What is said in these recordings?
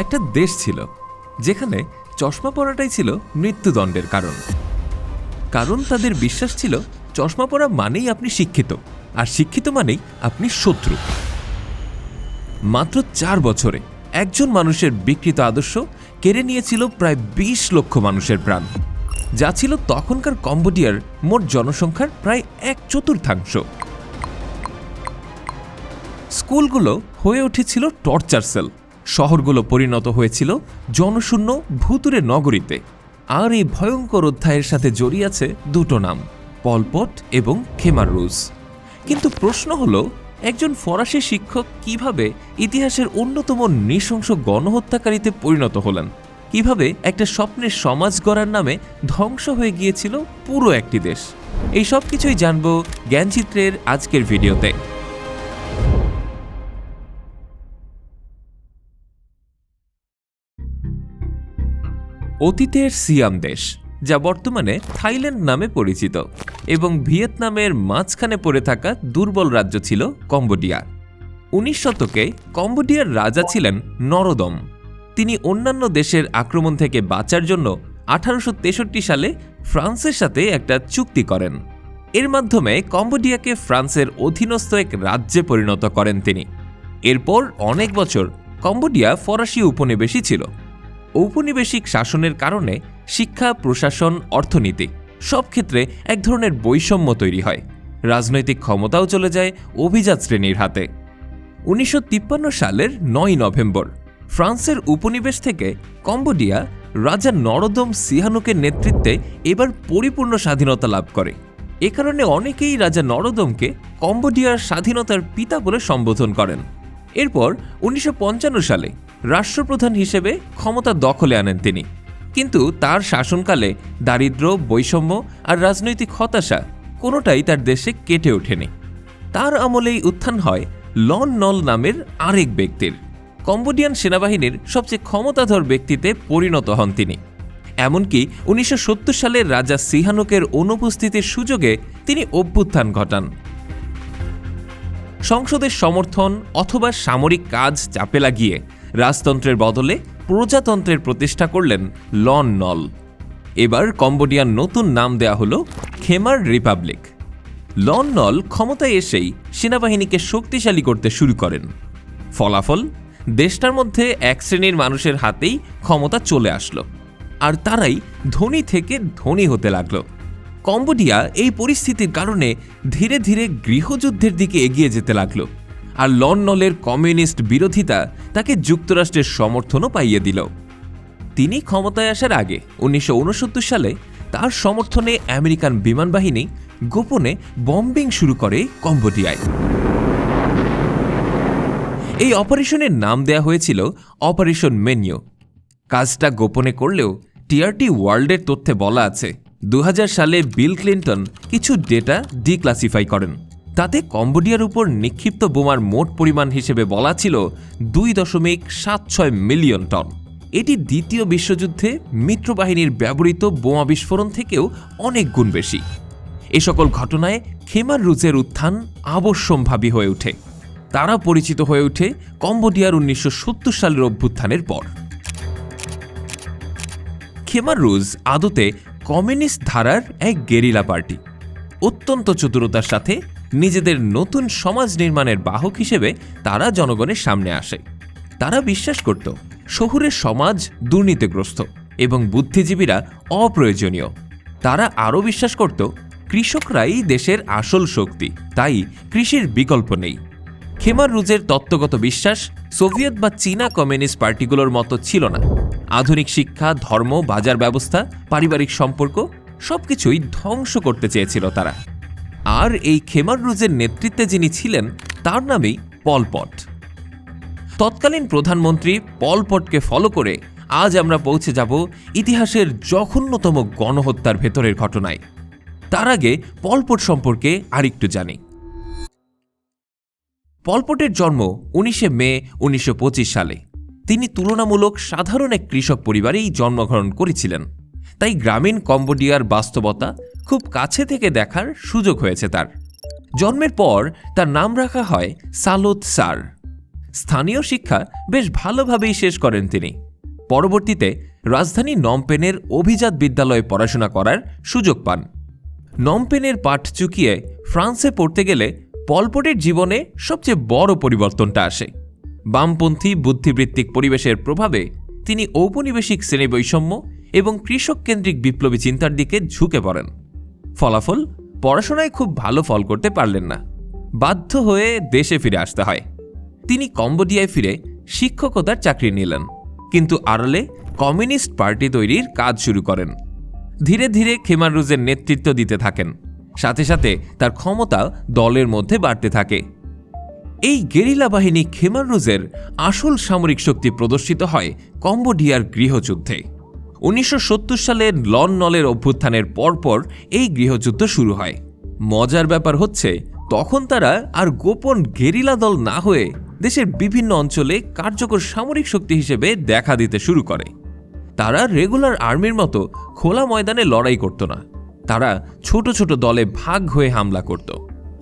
একটা দেশ ছিল যেখানে চশমা পরাটাই ছিল মৃত্যুদণ্ডের কারণ তাদের বিশ্বাস ছিল চশমা পরা মানেই আপনি শিক্ষিত, আর শিক্ষিত মানেই আপনি শত্রু। মাত্র 4 বছরে একজন মানুষের বিকৃত আদর্শ কেড়ে নিয়েছিল প্রায় 20 লক্ষ মানুষের প্রাণ, যা ছিল তখনকার কম্বোডিয়ার মোট জনসংখ্যার প্রায় 1/4। স্কুলগুলো হয়ে উঠেছিল টর্চার সেল, শহরগুলো পরিণত হয়েছিল জনশূন্য ভুতুরে নগরীতে। আর এই ভয়ঙ্কর অধ্যায়ের সাথে জড়িয়ে আছে দুটো নাম, পল পট এবং খেমার রুজ। কিন্তু প্রশ্ন হলো, একজন ফরাসি শিক্ষক কিভাবে ইতিহাসের অন্যতম নৃশংস গণহত্যাকারীতে পরিণত হলেন? কিভাবে একটা স্বপ্নের সমাজ গড়ার নামে ধ্বংস হয়ে গিয়েছিল পুরো একটি দেশ? এই সব কিছুই জানবো জ্ঞানচিত্রের আজকের ভিডিওতে। অতীতের সিয়াম দেশ, যা বর্তমানে থাইল্যান্ড নামে পরিচিত, এবং ভিয়েতনামের মাঝখানে পড়ে থাকা দুর্বল রাজ্য ছিল কম্বোডিয়া। 19 শতকে কম্বোডিয়ার রাজা ছিলেন নরোদম। তিনি অন্যান্য দেশের আক্রমণ থেকে বাঁচার জন্য 1863 সালে ফ্রান্সের সাথে একটা চুক্তি করেন। এর মাধ্যমে কম্বোডিয়াকে ফ্রান্সের অধীনস্থ এক রাজ্যে পরিণত করেন তিনি। এরপর অনেক বছর কম্বোডিয়া ফরাসি উপনিবেশই ছিল। ঔপনিবেশিক শাসনের কারণে শিক্ষা, প্রশাসন, অর্থনীতি সব ক্ষেত্রে এক ধরনের বৈষম্য তৈরি হয়। রাজনৈতিক ক্ষমতাও চলে যায় অভিজাত শ্রেণীর হাতে। 1953 সালের 9 নভেম্বর ফ্রান্সের উপনিবেশ থেকে কম্বোডিয়া রাজা নরোদম সিহানুকের নেতৃত্বে এবার পরিপূর্ণ স্বাধীনতা লাভ করে। এ কারণে অনেকেই রাজা নরোদমকে কম্বোডিয়ার স্বাধীনতার পিতা বলে সম্বোধন করেন। এরপর 1955 সালে রাষ্ট্রপ্রধান হিসেবে ক্ষমতা দখলে আনেন তিনি। কিন্তু তার শাসনকালে দারিদ্র্য, বৈষম্য আর রাজনৈতিক হতাশা কোনোটাই তার দেশে কেটে ওঠেনি। তার আমলেই উত্থান হয় লন নল নামের আরেক ব্যক্তির। কম্বোডিয়ান সেনাবাহিনীর সবচেয়ে ক্ষমতাধর ব্যক্তিতে পরিণত হন তিনি। এমনকি 1970 সালে রাজা সিহানুকের অনুপস্থিতির সুযোগে তিনি অভ্যুত্থান ঘটান। সংসদের সমর্থন অথবা সামরিক কাজ চাপে লাগিয়ে রাজতন্ত্রের বদলে প্রজাতন্ত্রের প্রতিষ্ঠা করলেন লন নল। এবার কম্বোডিয়ার নতুন নাম দেয়া হল খেমার রিপাবলিক। লন নল ক্ষমতায় এসেই সেনাবাহিনীকে শক্তিশালী করতে শুরু করেন। ফলাফল, দেশটার মধ্যে এক শ্রেণীর মানুষের হাতেই ক্ষমতা চলে আসলো, আর তারাই ধনী থেকে ধনী হতে লাগলো। কম্বোডিয়া এই পরিস্থিতির কারণে ধীরে ধীরে গৃহযুদ্ধের দিকে এগিয়ে যেতে লাগলো, আর লন নলের কমিউনিস্ট বিরোধিতা তাকে যুক্তরাষ্ট্রের সমর্থনও পাইয়ে দিল। তিনি ক্ষমতায় আসার আগে 1969 সালে তার সমর্থনে আমেরিকান বিমান বাহিনী গোপনে বম্বিং শুরু করে কম্বোডিয়ায়। এই অপারেশনের নাম দেয়া হয়েছিল অপারেশন মেনিউ। কাজটা গোপনে করলেও টিআরটি ওয়ার্ল্ডের তথ্যে বলা আছে 2000 সালে বিল ক্লিন্টন কিছু ডেটা ডিক্লাসিফাই করেন। তাতে কম্বোডিয়ার উপর নিক্ষিপ্ত বোমার মোট পরিমাণ হিসেবে বলা ছিল 2.76 মিলিয়ন টন। এটি দ্বিতীয় বিশ্বযুদ্ধে মিত্রবাহিনীর ব্যবহৃত বোমা বিস্ফোরণ থেকেও অনেক গুণ বেশি। এ সকল ঘটনায় খেমার রুজের উত্থান আবশ্যম্ভাবী হয়ে ওঠে। তারা পরিচিত হয়ে ওঠে কম্বোডিয়ার 1970 সালের অভ্যুত্থানের পর। খেমার রুজ আদতে কমিউনিস্ট ধারার এক গেরিলা পার্টি। অত্যন্ত চতুরতার সাথে নিজেদের নতুন সমাজ নির্মাণের বাহক হিসেবে তারা জনগণের সামনে আসে। তারা বিশ্বাস করত শহুরের সমাজ দুর্নীতিগ্রস্ত এবং বুদ্ধিজীবীরা অপ্রয়োজনীয়। তারা আরও বিশ্বাস করত কৃষকরাই দেশের আসল শক্তি, তাই কৃষির বিকল্প নেই। খেমার রুজের তত্ত্বগত বিশ্বাস সোভিয়েত বা চীনা কমিউনিস্ট পার্টিগুলোর মতো ছিল না। আধুনিক শিক্ষা, ধর্ম, বাজার ব্যবস্থা, পারিবারিক সম্পর্ক সবকিছুই ধ্বংস করতে চেয়েছিল তারা। আর এই খেমার রুজের নেতৃত্বে যিনি ছিলেন তার নামেই পল পট। তৎকালীন প্রধানমন্ত্রী পল পটকে ফলো করে আজ আমরা পৌঁছে যাব ইতিহাসের জঘন্যতম গণহত্যার ভেতরের ঘটনায়। তার আগে পল পট সম্পর্কে আরেকটু জানি। পল পটের জন্ম 19 মে 1925 সালে। তিনি তুলনামূলক সাধারণ এক কৃষক পরিবারেই জন্মগ্রহণ করেছিলেন, তাই গ্রামীণ কম্বোডিয়ার বাস্তবতা খুব কাছে থেকে দেখার সুযোগ হয়েছে তার। জন্মের পর তার নাম রাখা হয় সালোত সার। স্থানীয় শিক্ষা বেশ ভালোভাবেই শেষ করেন তিনি। পরবর্তীতে রাজধানী নমপেনের অভিজাত বিদ্যালয়ে পড়াশোনা করার সুযোগ পান। নমপেনের পাঠ চুকিয়ে ফ্রান্সে পড়তে গেলে পলপটের জীবনে সবচেয়ে বড় পরিবর্তনটা আসে। বামপন্থী বুদ্ধিবৃত্তিক পরিবেশের প্রভাবে তিনি ঔপনিবেশিক শ্রেণী বৈষম্য এবং কৃষক কেন্দ্রিক বিপ্লবী চিন্তার দিকে ঝুঁকে পড়েন। ফলাফল, পড়াশোনায় খুব ভালো ফল করতে পারলেন না। বাধ্য হয়ে দেশে ফিরে আসতে হয়। তিনি কম্বোডিয়ায় ফিরে শিক্ষকতার চাকরি নিলেন, কিন্তু আড়ালে কমিউনিস্ট পার্টি তৈরির কাজ শুরু করেন। ধীরে ধীরে খেমার রুজের নেতৃত্ব দিতে থাকেন, সাথে সাথে তার ক্ষমতা দলের মধ্যে বাড়তে থাকে। এই গেরিলা বাহিনী খেমার রুজের আসল সামরিক শক্তি প্রদর্শিত হয় কম্বোডিয়ার গৃহযুদ্ধে। 1970 সালে লন নলের অভ্যুত্থানের পরপর এই গৃহযুদ্ধ শুরু হয়। মজার ব্যাপার হচ্ছে, তখন তারা আর গোপন গেরিলা দল না হয়ে দেশের বিভিন্ন অঞ্চলে কার্যকর সামরিক শক্তি হিসেবে দেখা দিতে শুরু করে। তারা রেগুলার আর্মির মতো খোলা ময়দানে লড়াই করত না। তারা ছোট ছোট দলে ভাগ হয়ে হামলা করত।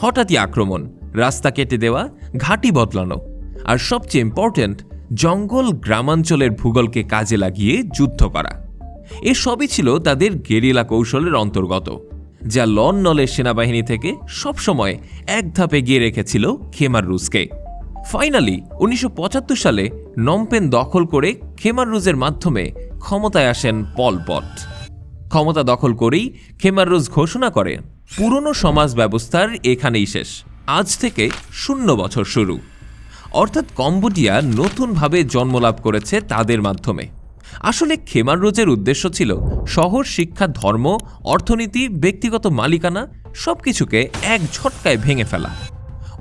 হঠাৎই আক্রমণ, রাস্তা কেটে দেওয়া, ঘাঁটি বদলানো, আর সবচেয়ে ইম্পর্ট্যান্ট, জঙ্গল গ্রামাঞ্চলের ভূগোলকে কাজে লাগিয়ে যুদ্ধ করা। এসবই ছিল তাদের গেরিলা কৌশলের অন্তর্গত, যা লন নলের সেনাবাহিনী থেকে সবসময় এক ধাপ এগিয়ে রেখেছিল খেমার রুজকে। ফাইনালি 1975 সালে নমপেন দখল করে খেমার রুজের মাধ্যমে ক্ষমতায় আসেন পল পট। ক্ষমতা দখল করেই খেমার রুজ ঘোষণা করেন, পুরনো সমাজ ব্যবস্থার এখানেই শেষ, আজ থেকে 0 বছর শুরু। অর্থাৎ কম্বোডিয়া নতুনভাবে জন্মলাভ করেছে তাদের মাধ্যমে। আসলে খেমার রুজের উদ্দেশ্য ছিল শহর, শিক্ষা, ধর্ম, অর্থনীতি, ব্যক্তিগত মালিকানা সবকিছুকে এক ঝটকায় ভেঙে ফেলা।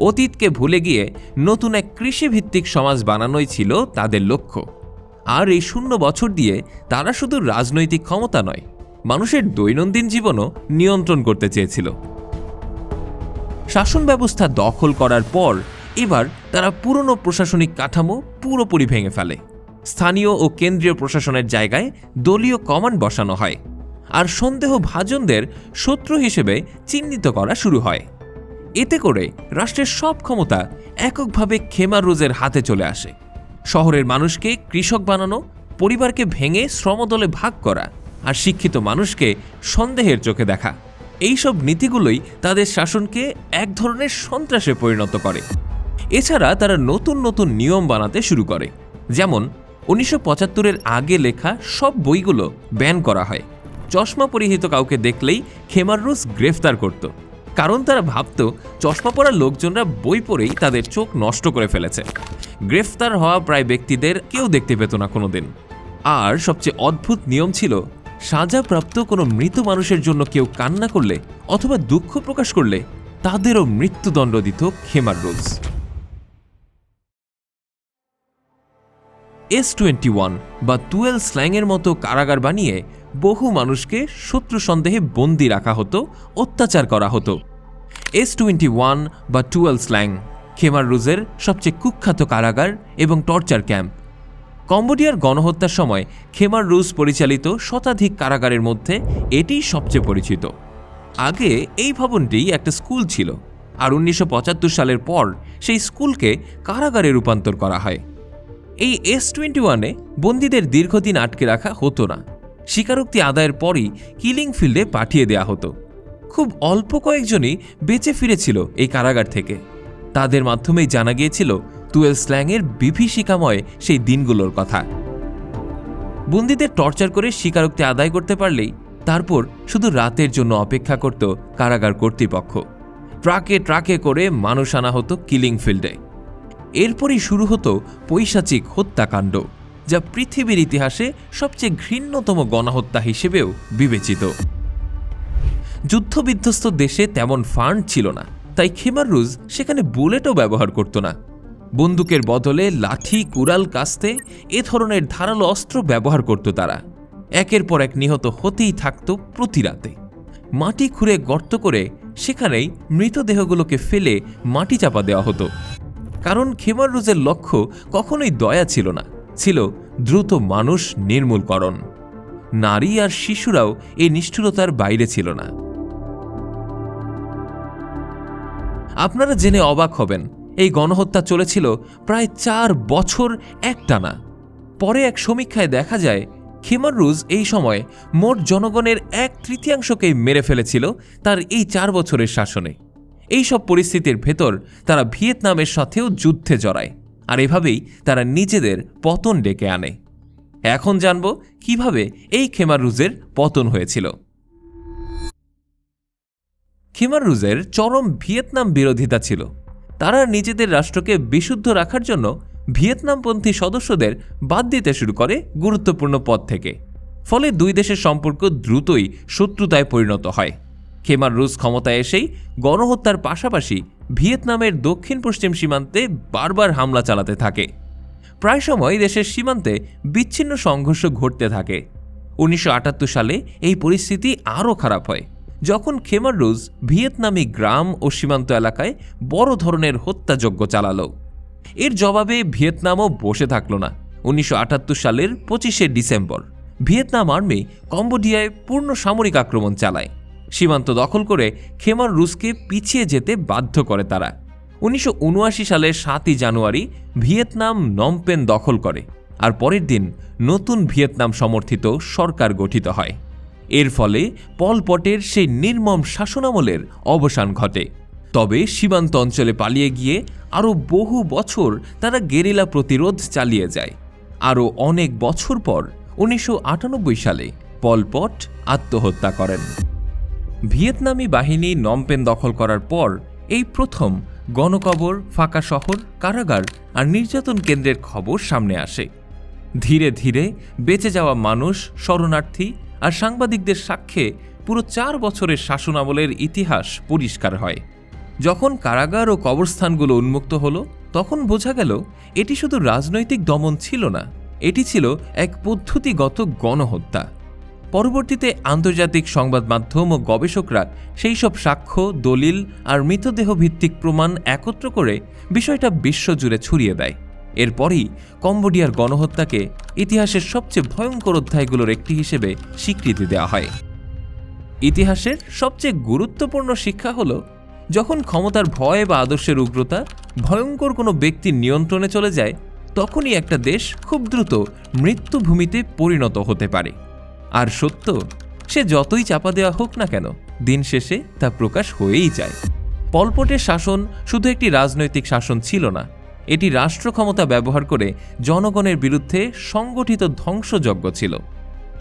অতীতকে ভুলে গিয়ে নতুন এক কৃষিভিত্তিক সমাজ বানানোই ছিল তাদের লক্ষ্য। আর এই 0 বছর দিয়ে তারা শুধু রাজনৈতিক ক্ষমতা নয়, মানুষের দৈনন্দিন জীবনও নিয়ন্ত্রণ করতে চেয়েছিল। শাসন ব্যবস্থা দখল করার পর এবার তারা পুরনো প্রশাসনিক কাঠামো পুরোপুরি ভেঙে ফেলে। স্থানীয় ও কেন্দ্রীয় প্রশাসনের জায়গায় দলীয় কমান্ড বসানো হয়, আর সন্দেহভাজনদের শত্রু হিসেবে চিহ্নিত করা শুরু হয়। এতে করে রাষ্ট্রের সব ক্ষমতা এককভাবে খেমার রুজের হাতে চলে আসে। শহরের মানুষকে কৃষক বানানো, পরিবারকে ভেঙে শ্রমদলে ভাগ করা, আর শিক্ষিত মানুষকে সন্দেহের চোখে দেখা, এইসব নীতিগুলোই তাদের শাসনকে এক ধরনের সন্ত্রাসে পরিণত করে। এছাড়া তারা নতুন নতুন নিয়ম বানাতে শুরু করে, যেমন 1975-এর আগে লেখা সব বইগুলো ব্যান করা হয়। চশমা পরিহিত কাউকে দেখলেই খেমার রুজ গ্রেফতার করত, কারণ তারা ভাবত চশমা পরা লোকজনরা বই পড়েই তাদের চোখ নষ্ট করে ফেলেছে। গ্রেফতার হওয়া প্রায় ব্যক্তিদের কেউ দেখতে পেত না কোনোদিন। আর সবচেয়ে অদ্ভুত নিয়ম ছিল, সাজাপ্রাপ্ত কোনো মৃত মানুষের জন্য কেউ কান্না করলে অথবা দুঃখ প্রকাশ করলে তাদেরও মৃত্যুদণ্ড দিত খেমার রুজ। S21 বা 12 স্ল্যাংয়ের মতো কারাগার বানিয়ে বহু মানুষকে শত্রু সন্দেহে বন্দী রাখা হতো, অত্যাচার করা হতো। S21 বা 12 স্ল্যাং খেমার রুজের সবচেয়ে কুখ্যাত কারাগার এবং টর্চার ক্যাম্প। কম্বোডিয়ার গণহত্যার সময় খেমার রুজ পরিচালিত শতাধিক কারাগারের মধ্যে এটিই সবচেয়ে পরিচিত। আগে এই ভবনটি একটা স্কুল ছিল, আর 1975 সালের পর সেই স্কুলকে কারাগারে রূপান্তর করা হয়। এই S21-এ বন্দীদের দীর্ঘদিন আটকে রাখা হতো না। স্বীকারোক্তি আদায়ের পরই কিলিং ফিল্ডে পাঠিয়ে দেয়া হতো। খুব অল্প কয়েকজনই বেঁচে ফিরেছিল এই কারাগার থেকে। তাদের মাধ্যমেই জানা গিয়েছিল 12 স্ল্যাংয়ের বিভীষিকাময় সেই দিনগুলোর কথা। বন্দীদের টর্চার করে স্বীকারোক্তি আদায় করতে পারলেই তারপর শুধু রাতের জন্য অপেক্ষা করত কারাগার কর্তৃপক্ষ। ট্রাকে ট্রাকে করে মানুষ আনা হতো কিলিং ফিল্ডে। এরপরই শুরু হতো পৈশাচিক হত্যাকাণ্ড, যা পৃথিবীর ইতিহাসে সবচেয়ে ঘৃণ্যতম গণহত্যা হিসেবেও বিবেচিত। যুদ্ধবিধ্বস্ত দেশে তেমন ফান্ড ছিল না, তাই খেমার রুজ সেখানে বুলেটও ব্যবহার করত না। বন্দুকের বদলে লাঠি, কুড়াল, কাস্তে এ ধরনের ধারালো অস্ত্র ব্যবহার করত তারা। একের পর এক নিহত হতেই থাকত প্রতি রাতে। মাটি খুঁড়ে গর্ত করে সেখানেই মৃতদেহগুলোকে ফেলে মাটি চাপা দেওয়া হতো। কারণ খেমার রুজের লক্ষ্য কখনোই দয়া ছিল না, ছিল দ্রুত মানুষ নির্মূলকরণ। নারী আর শিশুরাও এই নিষ্ঠুরতার বাইরে ছিল না। আপনারা জেনে অবাক হবেন, এই গণহত্যা চলেছিল প্রায় 4 বছর একটানা। পরে এক সমীক্ষায় দেখা যায় খিমাররুজ এই সময় মোট জনগণের 1/3কেই মেরে ফেলেছিল তার এই 4 বছরের শাসনে। এই সব পরিস্থিতির ভেতর তারা ভিয়েতনামের সাথেও যুদ্ধে জড়ায়, আর এভাবেই তারা নিজেদের পতন ডেকে আনে। এখন জানব কিভাবে এই খিমাররুজের পতন হয়েছিল। খিমাররুজের চরম ভিয়েতনাম বিরোধিতা ছিল। তারা নিজেদের রাষ্ট্রকে বিশুদ্ধ রাখার জন্য ভিয়েতনামপন্থী সদস্যদের বাদ দিতে শুরু করে গুরুত্বপূর্ণ পদ থেকে। ফলে দুই দেশের সম্পর্ক দ্রুতই শত্রুতায় পরিণত হয়। খিমাররুজ ক্ষমতায় এসেই গণহত্যার পাশাপাশি ভিয়েতনামের দক্ষিণ পশ্চিম সীমান্তে বারবার হামলা চালাতে থাকে। প্রায় সময় দেশের সীমান্তে বিচ্ছিন্ন সংঘর্ষ ঘটতে থাকে। 1978 সালে এই পরিস্থিতি আরও খারাপ হয়, যখন খিমাররুজ ভিয়েতনামি গ্রাম ও সীমান্ত এলাকায় বড় ধরনের হত্যাযজ্ঞ চালালো। এর জবাবে ভিয়েতনামও বসে থাকল না। 1978 সালের 25শে ডিসেম্বর ভিয়েতনাম আর্মি কম্বোডিয়ায় পূর্ণ সামরিক আক্রমণ চালায়। সীমান্ত দখল করে খিমাররুজকে পিছিয়ে যেতে বাধ্য করে তারা। 1979 সালের 7ই জানুয়ারি ভিয়েতনাম নমপেন দখল করে, আর পরের দিন নতুন ভিয়েতনাম সমর্থিত সরকার গঠিত হয়। এর ফলে পল পটের সেই নির্মম শাসনামলের অবসান ঘটে। তবে সীমান্ত অঞ্চলে পালিয়ে গিয়ে আরও বহু বছর তারা গেরিলা প্রতিরোধ চালিয়ে যায়। আরও অনেক বছর পর 1998 সালে পল পট আত্মহত্যা করেন। ভিয়েতনামি বাহিনী নমপেন দখল করার পর এই প্রথম গণকবর, ফাঁকা শহর, কারাগার আর নির্যাতন কেন্দ্রের খবর সামনে আসে। ধীরে ধীরে বেঁচে যাওয়া মানুষ, শরণার্থী আর সাংবাদিকদের সাক্ষ্যে পুরো 4 বছরের শাসনামলের ইতিহাস পরিষ্কার হয়। যখন কারাগার ও কবরস্থানগুলো উন্মুক্ত হলো, তখন বোঝা গেল এটি শুধু রাজনৈতিক দমন ছিল না, এটি ছিল এক পদ্ধতিগত গণহত্যা। পরবর্তীতে আন্তর্জাতিক সংবাদ মাধ্যম ও গবেষকরা সেই সব সাক্ষ্য, দলিল আর মৃতদেহ ভিত্তিক প্রমাণ একত্র করে বিষয়টা বিশ্বজুড়ে ছড়িয়ে দেয়। এরপরই কম্বোডিয়ার গণহত্যাকে ইতিহাসের সবচেয়ে ভয়ঙ্কর অধ্যায়গুলোর একটি হিসেবে স্বীকৃতি দেওয়া হয়। ইতিহাসের সবচেয়ে গুরুত্বপূর্ণ শিক্ষা হলো, যখন ক্ষমতার ভয় বা আদর্শের উগ্রতা ভয়ঙ্কর কোনো ব্যক্তির নিয়ন্ত্রণে চলে যায়, তখনই একটা দেশ খুব দ্রুত মৃত্যুভূমিতে পরিণত হতে পারে। আর সত্য, সে যতই চাপা দেওয়া হোক না কেন, দিন শেষে তা প্রকাশ হয়েই যায়। পল পটের শাসন শুধু একটি রাজনৈতিক শাসন ছিল না, এটি রাষ্ট্র ক্ষমতা ব্যবহার করে জনগণের বিরুদ্ধে সংগঠিত ধ্বংসযজ্ঞ ছিল।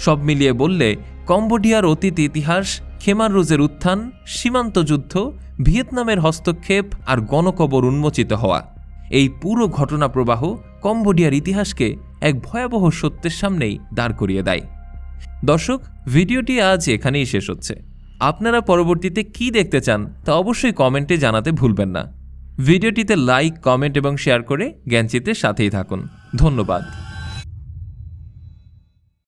সব মিলিয়ে বললে কম্বোডিয়ার অতীত ইতিহাস, খিমাররুজের উত্থান, সীমান্ত যুদ্ধ, ভিয়েতনামের হস্তক্ষেপ আর গণকবর উন্মোচিত হওয়া, এই পুরো ঘটনা প্রবাহ কম্বোডিয়ার ইতিহাসকে এক ভয়াবহ সত্যের সামনেই দাঁড় করিয়ে দেয়। দর্শক, ভিডিওটি আজ এখানেই শেষ হচ্ছে। আপনারা পরবর্তীতে কি দেখতে চান তা অবশ্যই কমেন্টে জানাতে ভুলবেন না। ভিডিওটিতে লাইক, কমেন্ট এবং শেয়ার করে জ্ঞানচিত্রের সাথেই থাকুন। ধন্যবাদ।